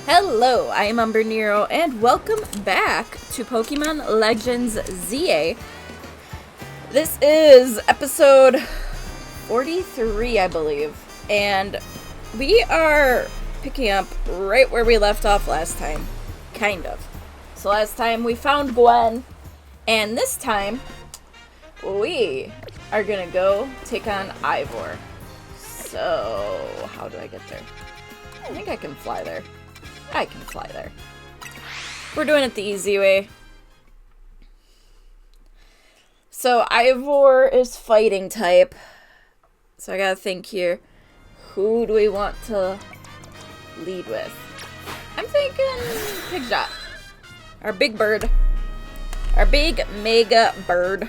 Hello, I am Umbrenero, and welcome back to Pokemon Legends ZA. This is episode 43, I believe, and we are picking up right where we left off last time, kind of. So last time we found Gwen, and this time we are gonna go take on Ivor. So, how do I get there? I think I can fly there. I can fly there. We're doing it the easy way. So Ivor is fighting type. So I gotta think here. Who do we want to lead with? I'm thinking Pidgeot. Our big bird. Our big mega bird.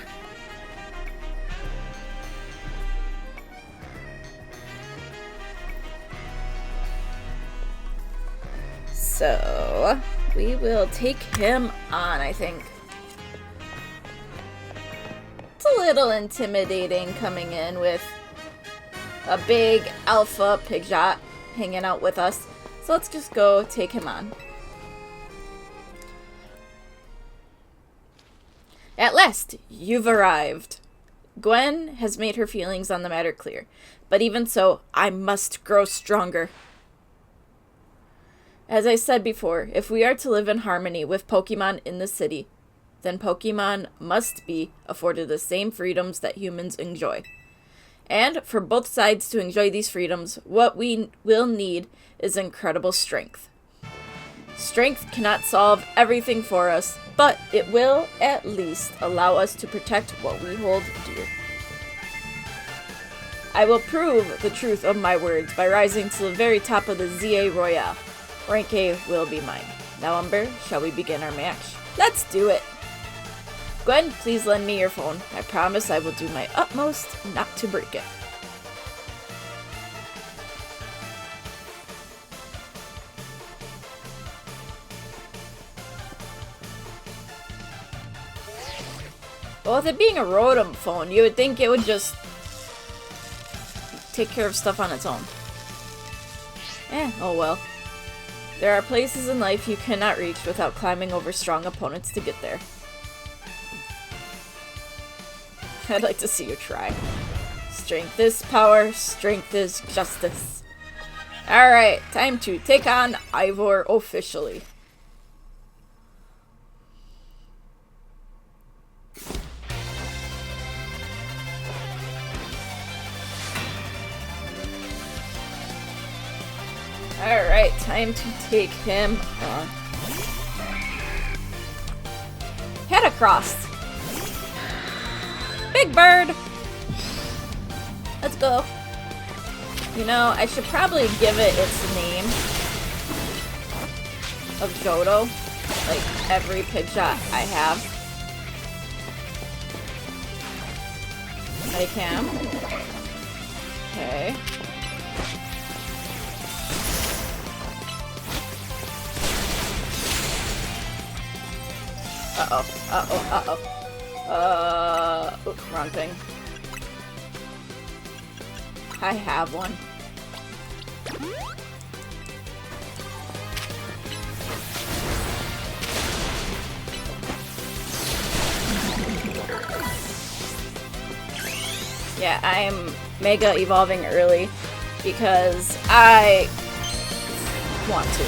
So, we will take him on, I think. It's a little intimidating coming in with a big alpha Pidgeot hanging out with us. So let's just go take him on. At last, you've arrived. Gwen has made her feelings on the matter clear. But even so, I must grow stronger. As I said before, if we are to live in harmony with Pokemon in the city, then Pokemon must be afforded the same freedoms that humans enjoy. And for both sides to enjoy these freedoms, what we will need is incredible strength. Strength cannot solve everything for us, but it will at least allow us to protect what we hold dear. I will prove the truth of my words by rising to the very top of the ZA Royale. Rank A will be mine. Now, Umber, shall we begin our match? Let's do it! Gwen, please lend me your phone. I promise I will do my utmost not to break it. Well, with it being a Rotom phone, you would think it would just take care of stuff on its own. Oh well. There are places in life you cannot reach without climbing over strong opponents to get there. I'd like to see you try. Strength is power, strength is justice. Alright, time to take on Ivor officially. Alright, time to take him on. Heracross. Big bird! Let's go. You know, I should probably give it its name of Johto. Like every Pidgeot I have. I can. Okay. Oops, wrong thing. I have one. Yeah, I'm mega evolving early because I want to.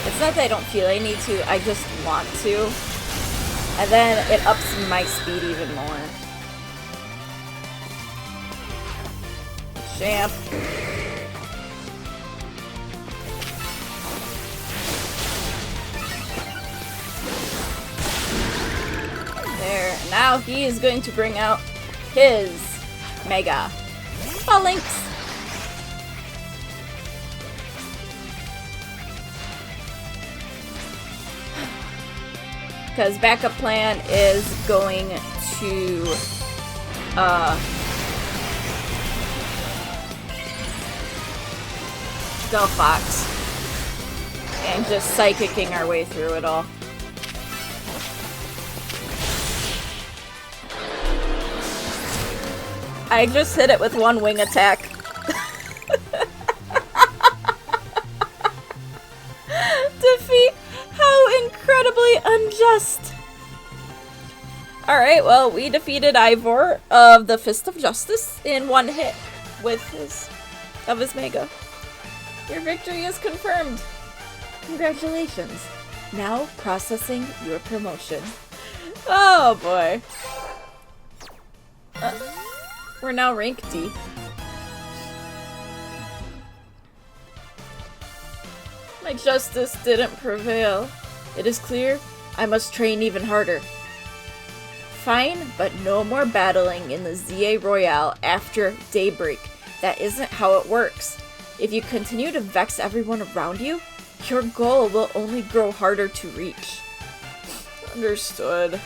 It's not that I don't feel I need to, I just want to. And then it ups my speed even more. Champ. There. Now he is going to bring out his Mega Phalanx. Because backup plan is going to go Fox and just psychicking our way through it all. I just hit it with one wing attack. Alright, well, we defeated Ivor of the Fist of Justice in one hit with his Mega. Your victory is confirmed. Congratulations. Now processing your promotion. Oh boy. We're now rank D. My justice didn't prevail. It is clear I must train even harder. Fine, but no more battling in the ZA Royale after daybreak. That isn't how it works. If you continue to vex everyone around you, your goal will only grow harder to reach. Understood.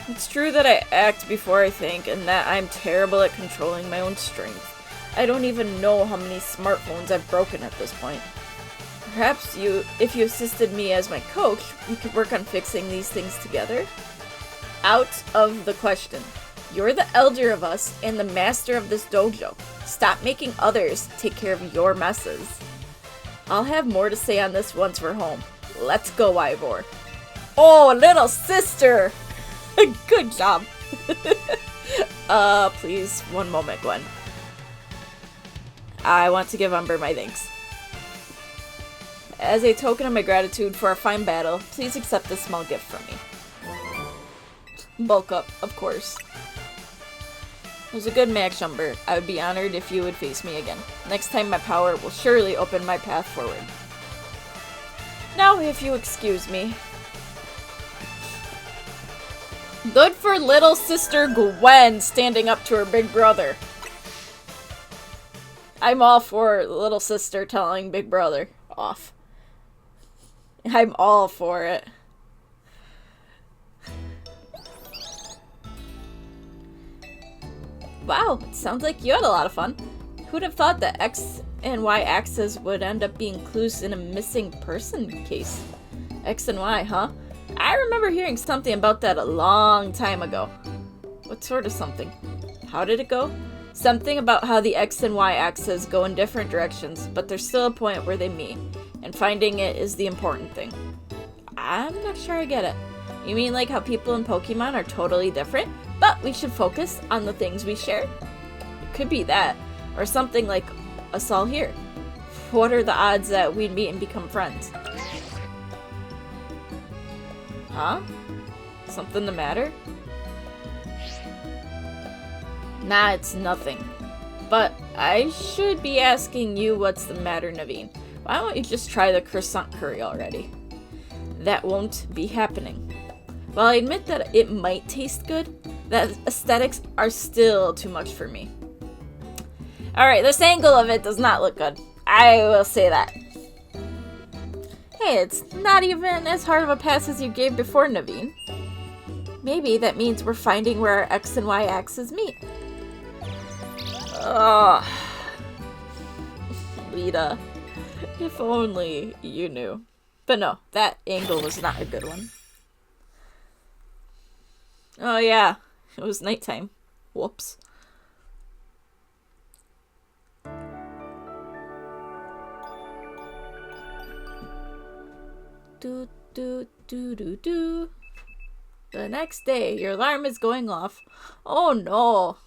It's true that I act before I think, and that I'm terrible at controlling my own strength. I don't even know how many smartphones I've broken at this point. Perhaps if you assisted me as my coach, we could work on fixing these things together? Out of the question. You're the elder of us and the master of this dojo. Stop making others take care of your messes. I'll have more to say on this once we're home. Let's go, Ivor. Oh, little sister! Good job. Please, one moment, Gwen. I want to give Umber my thanks. As a token of my gratitude for our fine battle, please accept this small gift from me. Bulk up, of course. It was a good match, Umber. I would be honored if you would face me again. Next time my power will surely open my path forward. Now, if you excuse me. Good for little sister Gwen standing up to her big brother. I'm all for little sister telling big brother off. I'm all for it. Wow, it sounds like you had a lot of fun. Who'd have thought that X and Y axes would end up being clues in a missing person case? X and Y, huh? I remember hearing something about that a long time ago. What sort of something? How did it go? Something about how the X and Y axes go in different directions, but there's still a point where they meet, and finding it is the important thing. I'm not sure I get it. You mean like how people in Pokemon are totally different, but we should focus on the things we share? It could be that, or something like us all here. What are the odds that we'd meet and become friends? Huh? Something the matter? Nah, it's nothing. But I should be asking you what's the matter, Naveen. Why don't you just try the croissant curry already? That won't be happening. While I admit that it might taste good, the aesthetics are still too much for me. Alright, this angle of it does not look good. I will say that. Hey, it's not even as hard of a pass as you gave before, Naveen. Maybe that means we're finding where our X and Y axes meet. Ugh. Lita. If only you knew. But no, that angle was not a good one. Oh yeah, it was nighttime. Whoops. Do do do do do. The next day, your alarm is going off. Oh no.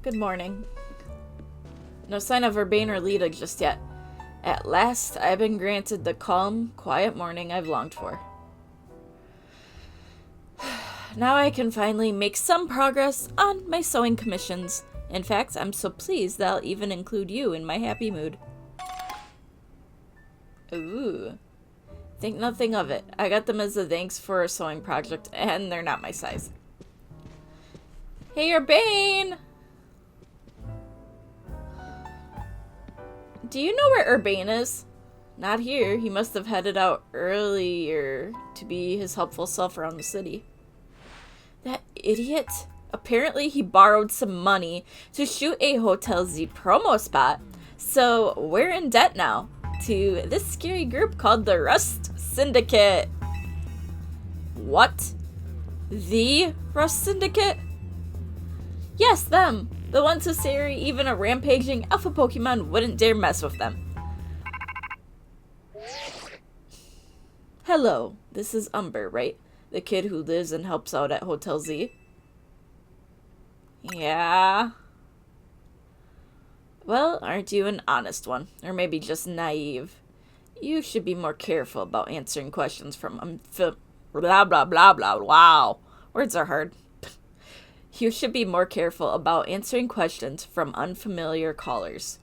Good morning. No sign of Urbane or Lita just yet. At last, I've been granted the calm, quiet morning I've longed for. Now I can finally make some progress on my sewing commissions. In fact, I'm so pleased that I'll even include you in my happy mood. Ooh. Think nothing of it. I got them as a thanks for a sewing project, and they're not my size. Hey, Urbane! Do you know where Urbane is? Not here. He must have headed out earlier to be his helpful self around the city. That idiot. Apparently he borrowed some money to shoot a Hotel Z promo spot, so we're in debt now to this scary group called the Rust Syndicate. What? The Rust Syndicate? Yes, them. The ones who say even a rampaging alpha Pokemon wouldn't dare mess with them. Hello, this is Umber, right? The kid who lives and helps out at Hotel Z? Yeah. Well, aren't you an honest one? Or maybe just naive? You should be more careful about answering questions from blah blah blah blah. Wow. Words are hard. You should be more careful about answering questions from unfamiliar callers.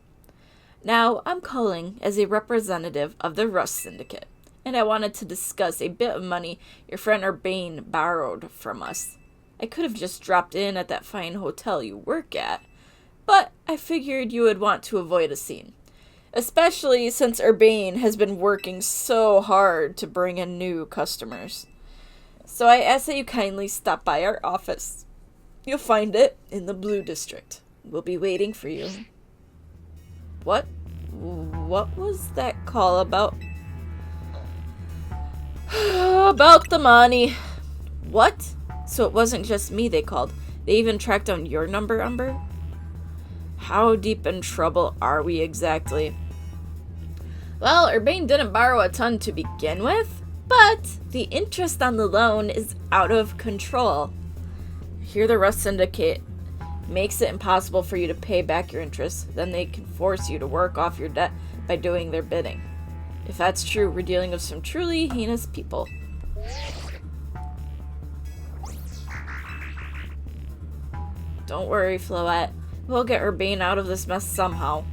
Now, I'm calling as a representative of the Rust Syndicate, and I wanted to discuss a bit of money your friend Urbane borrowed from us. I could have just dropped in at that fine hotel you work at, but I figured you would want to avoid a scene, especially since Urbane has been working so hard to bring in new customers. So I ask that you kindly stop by our office. You'll find it in the Blue District. We'll be waiting for you. What was that call about? About the money. What? So it wasn't just me they called. They even tracked down your number, Umber? How deep in trouble are we exactly? Well, Urbane didn't borrow a ton to begin with, but the interest on the loan is out of control. Here the Rust Syndicate makes it impossible for you to pay back your interest, then they can force you to work off your debt by doing their bidding. If that's true, we're dealing with some truly heinous people. Don't worry, Floette. We'll get Urbane out of this mess somehow.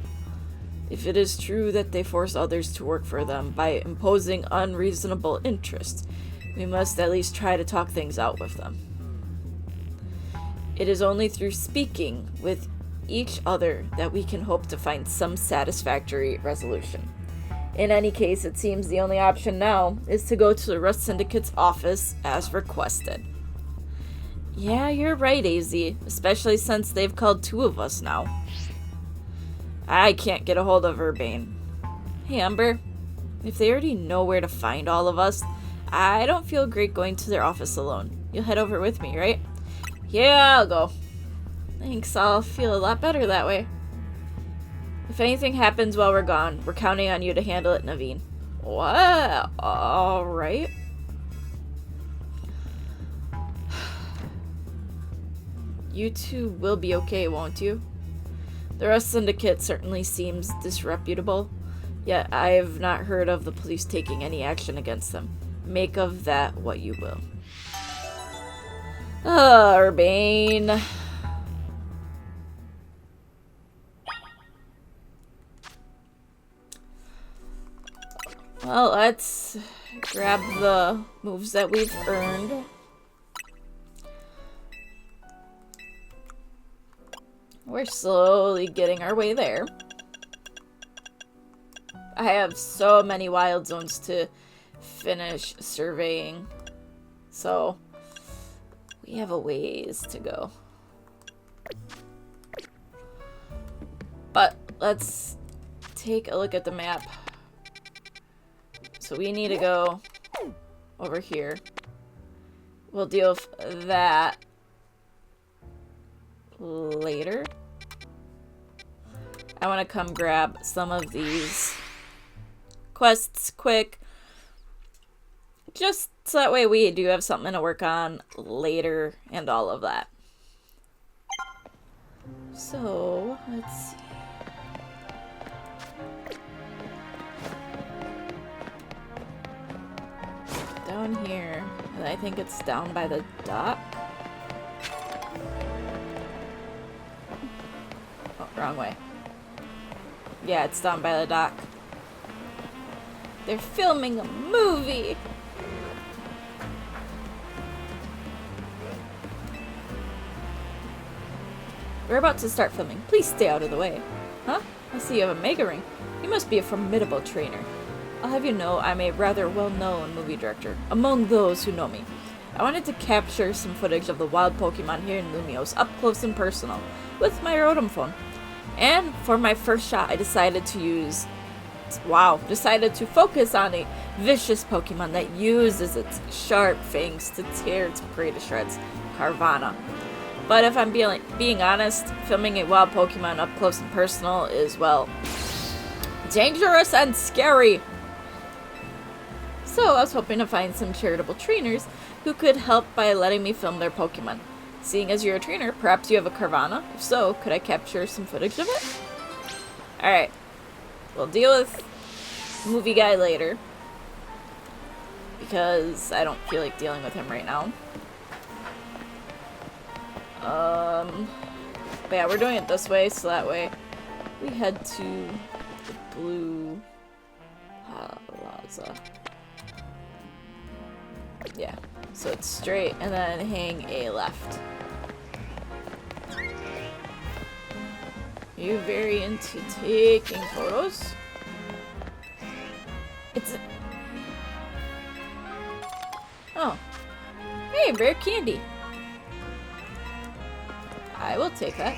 If it is true that they force others to work for them by imposing unreasonable interest, we must at least try to talk things out with them. It is only through speaking with each other that we can hope to find some satisfactory resolution. In any case, it seems the only option now is to go to the Rust Syndicate's office as requested. Yeah, you're right, AZ, especially since they've called two of us now. I can't get a hold of Urbane. Hey, Umber, if they already know where to find all of us, I don't feel great going to their office alone. You'll head over with me, right? Yeah, I'll go. Thanks, I'll feel a lot better that way. If anything happens while we're gone, we're counting on you to handle it, Naveen. What? Alright. You two will be okay, won't you? The Rust Syndicate certainly seems disreputable, yet I have not heard of the police taking any action against them. Make of that what you will. Urbane. Well, let's grab the moves that we've earned. We're slowly getting our way there. I have so many wild zones to finish surveying, so we have a ways to go. But let's take a look at the map. So we need to go over here. We'll deal with that later. I want to come grab some of these quests quick, just so that way we do have something to work on later and all of that. So let's see. Down here, and I think it's down by the dock. Oh, wrong way. Yeah, it's down by the dock. They're filming a movie! We're about to start filming. Please stay out of the way. Huh? I see you have a Mega Ring. You must be a formidable trainer. I'll have you know I'm a rather well-known movie director, among those who know me. I wanted to capture some footage of the wild Pokemon here in Lumiose up close and personal with my Rotom phone. And for my first shot, I decided to focus on a vicious Pokemon that uses its sharp fangs to tear its prey to shreds, Carvanha. But if I'm being honest, filming a wild Pokemon up close and personal is, well, dangerous and scary. So I was hoping to find some charitable trainers who could help by letting me film their Pokemon. Seeing as you're a trainer, perhaps you have a Carvanha? If so, could I capture some footage of it? Alright. We'll deal with movie guy later. Because I don't feel like dealing with him right now. But yeah, we're doing it this way, so that way we head to the blue plaza. Yeah, so it's straight and then hang a left. Are you very into taking photos? Oh. Hey, rare candy. I will take that.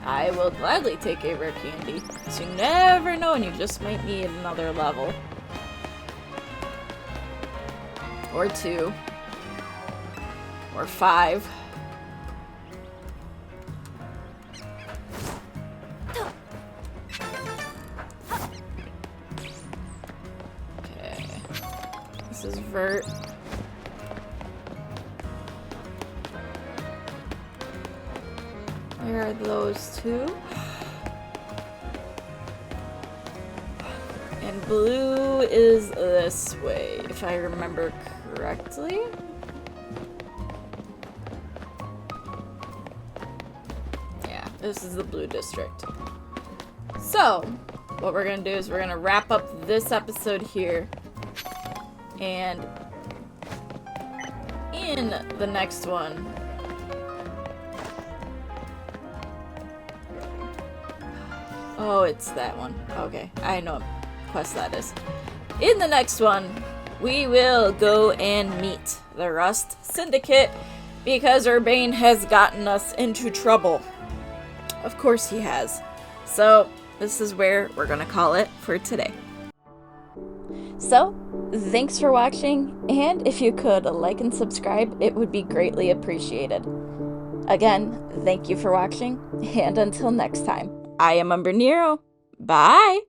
I will gladly take a rare candy. So you never know, and you just might need another level. Or 2. Or 5. Okay. This is Vert. Where are those two? And blue is this way, if I remember correctly. Yeah, this is the blue district. So, what we're gonna do is we're gonna wrap up this episode here. And in the next one, oh, it's that one. Okay, I know what quest that is. In the next one, we will go and meet the Rust Syndicate because Urbane has gotten us into trouble. Of course he has. So, this is where we're gonna call it for today. So, thanks for watching, and if you could like and subscribe, it would be greatly appreciated. Again, thank you for watching, and until next time. I am Umbrenero. Bye!